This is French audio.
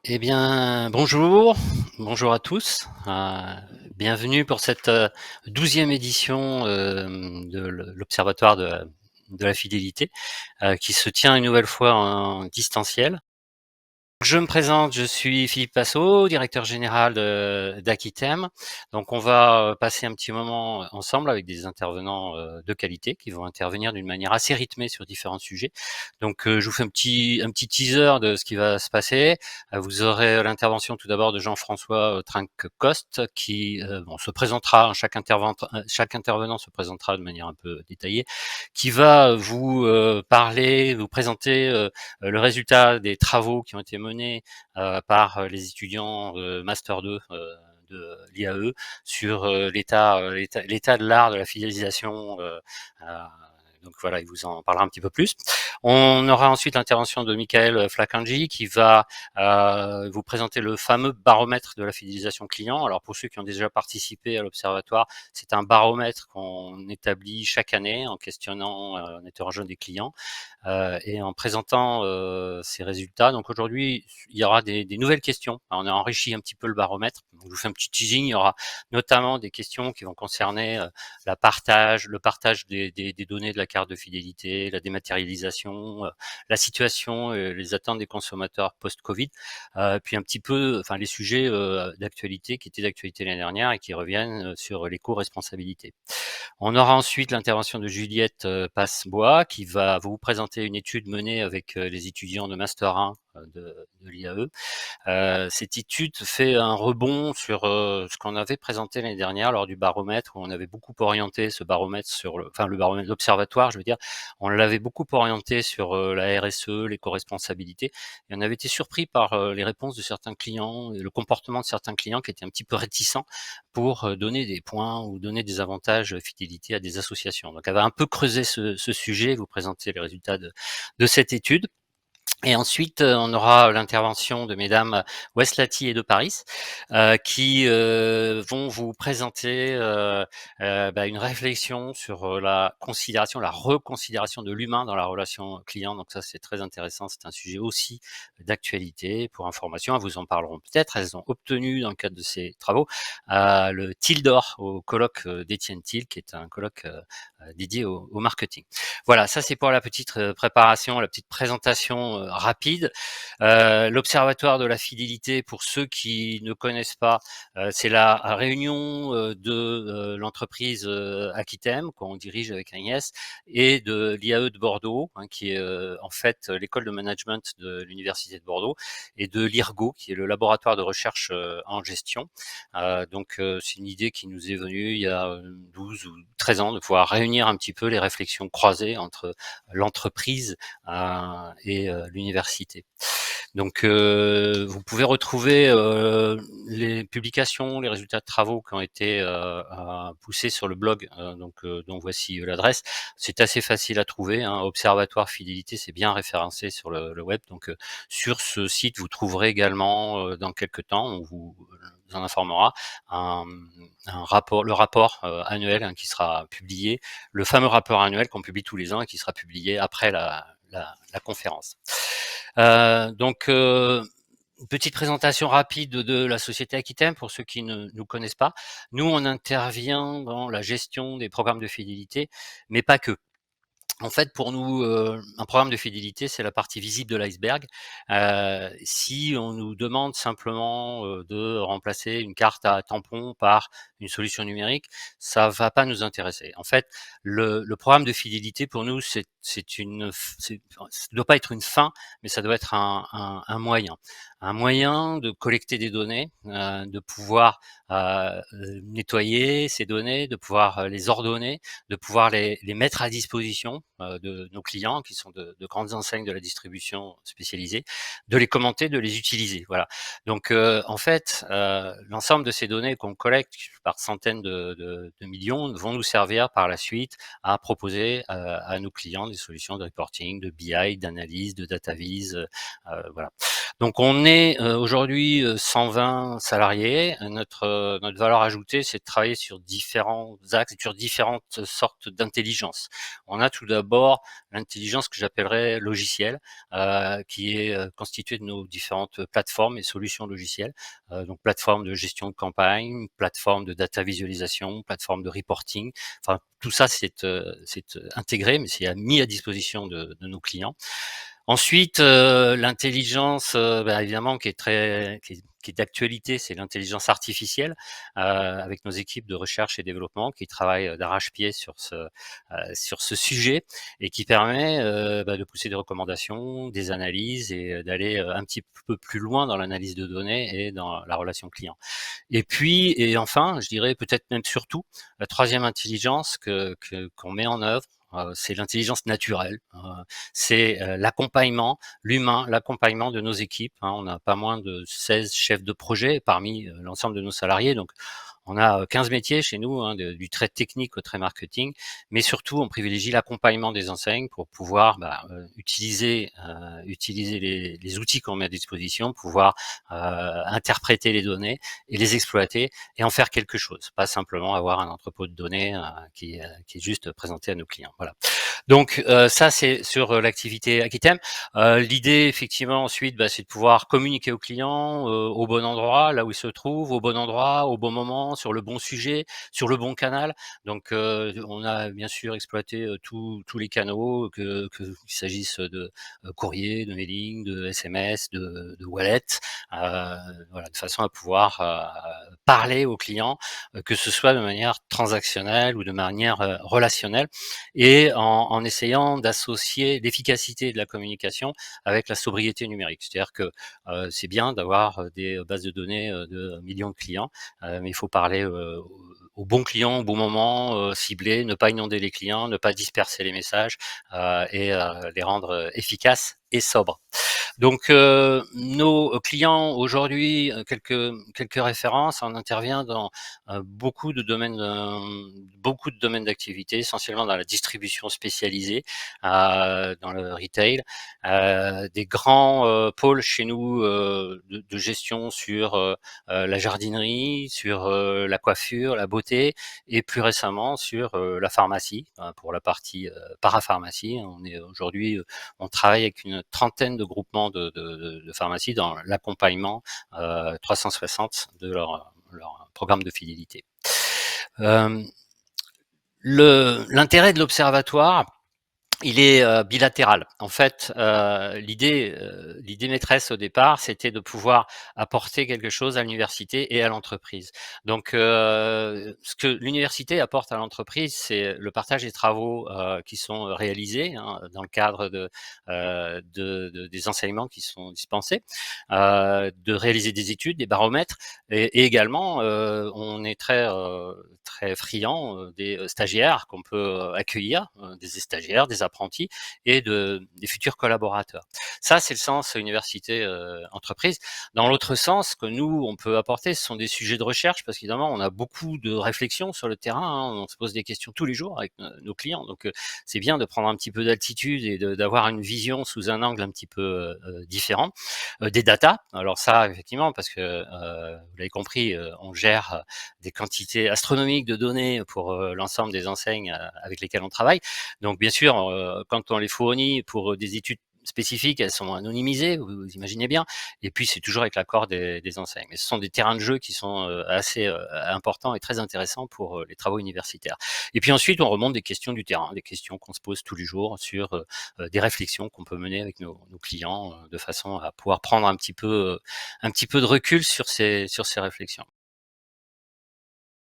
Eh bien, bonjour à tous. Bienvenue pour cette 12e édition de l'Observatoire de la fidélité qui se tient une nouvelle fois en distanciel. Je me présente, je suis Philippe Passot, directeur général d'Aquitem. Donc on va passer un petit moment ensemble avec des intervenants de qualité qui vont intervenir d'une manière assez rythmée sur différents sujets. Donc je vous fais un petit teaser de ce qui va se passer. Vous aurez l'intervention tout d'abord de Jean-François Trinque-Coste qui se présentera, chaque intervenant se présentera de manière un peu détaillée, qui va vous parler, vous présenter le résultat des travaux qui ont été menés par les étudiants Master 2 de l'IAE sur l'état de l'art de la fidélisation. Donc voilà, il vous en parlera un petit peu plus. On aura ensuite l'intervention de Michael Flakanji qui va vous présenter le fameux baromètre de la fidélisation client. Alors pour ceux qui ont déjà participé à l'observatoire, c'est un baromètre qu'on établit chaque année en questionnant, en interrogeant des clients et en présentant ces résultats. Donc aujourd'hui, il y aura des nouvelles questions. Alors, on a enrichi un petit peu le baromètre. Donc, je vous fais un petit teasing. Il y aura notamment des questions qui vont concerner le partage des données de la carte de fidélité, la dématérialisation, la situation, les attentes des consommateurs post-Covid, puis un petit peu, enfin les sujets d'actualité qui étaient d'actualité l'année dernière et qui reviennent sur l'éco-responsabilité. On aura ensuite l'intervention de Juliette Passebois qui va vous présenter une étude menée avec les étudiants de Master 1 de l'IAE. Cette étude fait un rebond sur ce qu'on avait présenté l'année dernière lors du baromètre, où on avait beaucoup orienté ce baromètre sur le baromètre d'observatoire, je veux dire, on l'avait beaucoup orienté sur la RSE, l'éco-responsabilité, et on avait été surpris par les réponses de certains clients et le comportement de certains clients qui étaient un petit peu réticents pour donner des points ou donner des avantages fidélité à des associations. Donc, elle va un peu creuser ce sujet, vous présenter les résultats de cette étude. Et ensuite, on aura l'intervention de mesdames Weslati et de Paris, qui vont vous présenter une réflexion sur la reconsidération de l'humain dans la relation client. Donc ça, c'est très intéressant. C'est un sujet aussi d'actualité. Pour information, elles vous en parleront peut-être. Elles ont obtenu, dans le cadre de ces travaux, le Til d'or au colloque d'Étienne Til, qui est un colloque dédié au marketing. Voilà, ça c'est pour la petite préparation, la petite présentation rapide. L'Observatoire de la fidélité, pour ceux qui ne connaissent pas, c'est la réunion de l'entreprise Aquitem, qu'on dirige avec Agnès, et de l'IAE de Bordeaux, qui est en fait l'école de management de l'Université de Bordeaux, et de l'IRGO, qui est le laboratoire de recherche en gestion. Donc c'est une idée qui nous est venue il y a 12 ou 13 ans de pouvoir réunir un petit peu les réflexions croisées entre l'entreprise et l'université. Donc vous pouvez retrouver les publications, les résultats de travaux qui ont été poussés sur le blog, dont voici l'adresse. C'est assez facile à trouver, Observatoire Fidélité, c'est bien référencé sur le web. Donc sur ce site, vous trouverez également dans quelques temps, on vous en informera, un le rapport annuel qui sera publié, le fameux rapport annuel qu'on publie tous les ans et qui sera publié après la conférence. Donc, une petite présentation rapide de la société Aquitem pour ceux qui ne nous connaissent pas. Nous, on intervient dans la gestion des programmes de fidélité, mais pas que. En fait, pour nous, un programme de fidélité, c'est la partie visible de l'iceberg. Si on nous demande simplement de remplacer une carte à tampon par une solution numérique, ça va pas nous intéresser. En fait, le programme de fidélité pour nous, ça doit pas être une fin, mais ça doit être un moyen. Un moyen de collecter des données, de pouvoir nettoyer ces données, de pouvoir les ordonner, de pouvoir les mettre à disposition de nos clients qui sont de grandes enseignes de la distribution spécialisée, de les commenter, de les utiliser. Voilà. Donc en fait, l'ensemble de ces données qu'on collecte par centaines de millions vont nous servir par la suite à proposer à nos clients des solutions de reporting, de BI, d'analyse, de data vis, voilà. Donc on est, aujourd'hui, 120 salariés. Notre valeur ajoutée, c'est de travailler sur différents axes, sur différentes sortes d'intelligence. On a tout d'abord l'intelligence que j'appellerais logicielle, qui est, constituée de nos différentes plateformes et solutions logicielles. Donc plateforme de gestion de campagne, plateforme de data visualisation, plateforme de reporting. Enfin, tout ça, c'est intégré, mais c'est mis à disposition de nos clients. Ensuite, l'intelligence, évidemment qui est d'actualité, c'est l'intelligence artificielle, avec nos équipes de recherche et développement qui travaillent, d'arrache-pied sur ce sujet et qui permet, de pousser des recommandations, des analyses et d'aller, un petit peu plus loin dans l'analyse de données et dans la relation client. Et enfin, je dirais peut-être même surtout, la troisième intelligence qu'on met en œuvre, c'est l'intelligence naturelle. C'est, l'accompagnement, l'humain, l'accompagnement de nos équipes, hein. On a pas moins de 16 chefs de projet parmi, l'ensemble de nos salariés, donc on a, 15 métiers chez nous, hein, du très technique au très marketing, mais surtout on privilégie l'accompagnement des enseignes pour pouvoir, utiliser les outils qu'on met à disposition, pouvoir, interpréter les données et les exploiter et en faire quelque chose. Pas simplement avoir un entrepôt de données, qui est juste présenté à nos clients. Voilà. Donc ça, c'est sur, l'activité Aquitaine. L'idée effectivement ensuite, c'est de pouvoir communiquer aux clients, au bon endroit, là où ils se trouvent, au bon endroit, au bon moment, sur le bon sujet, sur le bon canal. Donc on a bien sûr exploité, tous les canaux, qu'il s'agisse de, courrier, de mailing, de SMS, de wallet, voilà, de façon à pouvoir, parler aux clients, que ce soit de manière transactionnelle ou de manière, relationnelle et en essayant d'associer l'efficacité de la communication avec la sobriété numérique. C'est-à-dire que, c'est bien d'avoir, des bases de données, de millions de clients, mais il faut parler, aux bons clients au bon moment, cibler, ne pas inonder les clients, ne pas disperser les messages, et les rendre, efficaces et sobres. Donc nos clients aujourd'hui, quelques références, on intervient dans, beaucoup de domaines d'activité, essentiellement dans la distribution spécialisée, dans le retail, des grands, pôles chez nous, de gestion sur, la jardinerie, sur, la coiffure, la beauté et plus récemment sur, la pharmacie, pour la partie, parapharmacie. On travaille avec une trentaine de groupements de pharmacies dans l'accompagnement 360 de leur programme de fidélité. Euh, L'intérêt de l'observatoire, il est, bilatéral. En fait, l'idée maîtresse au départ, c'était de pouvoir apporter quelque chose à l'université et à l'entreprise. Donc, ce que l'université apporte à l'entreprise, c'est le partage des travaux, qui sont réalisés, hein, dans le cadre des enseignements qui sont dispensés, de réaliser des études, des baromètres et également, on est très friand, des, stagiaires qu'on peut, accueillir, des stagiaires, des apprentis et des futurs collaborateurs. Ça, c'est le sens université, entreprise. Dans l'autre sens, ce que nous, on peut apporter, ce sont des sujets de recherche parce qu'évidemment, on a beaucoup de réflexions sur le terrain, hein. On se pose des questions tous les jours avec nos clients. Donc, c'est bien de prendre un petit peu d'altitude et d'avoir une vision sous un angle un petit peu différent. Des datas, alors ça, effectivement, parce que vous l'avez compris, on gère des quantités astronomiques de données pour l'ensemble des enseignes avec lesquelles on travaille. Donc bien sûr, quand on les fournit pour des études spécifiques, elles sont anonymisées, vous imaginez bien. Et puis c'est toujours avec l'accord des enseignes. Mais ce sont des terrains de jeu qui sont assez importants et très intéressants pour les travaux universitaires. Et puis ensuite, on remonte des questions du terrain, des questions qu'on se pose tous les jours sur des réflexions qu'on peut mener avec nos clients de façon à pouvoir prendre un petit peu de recul sur ces réflexions.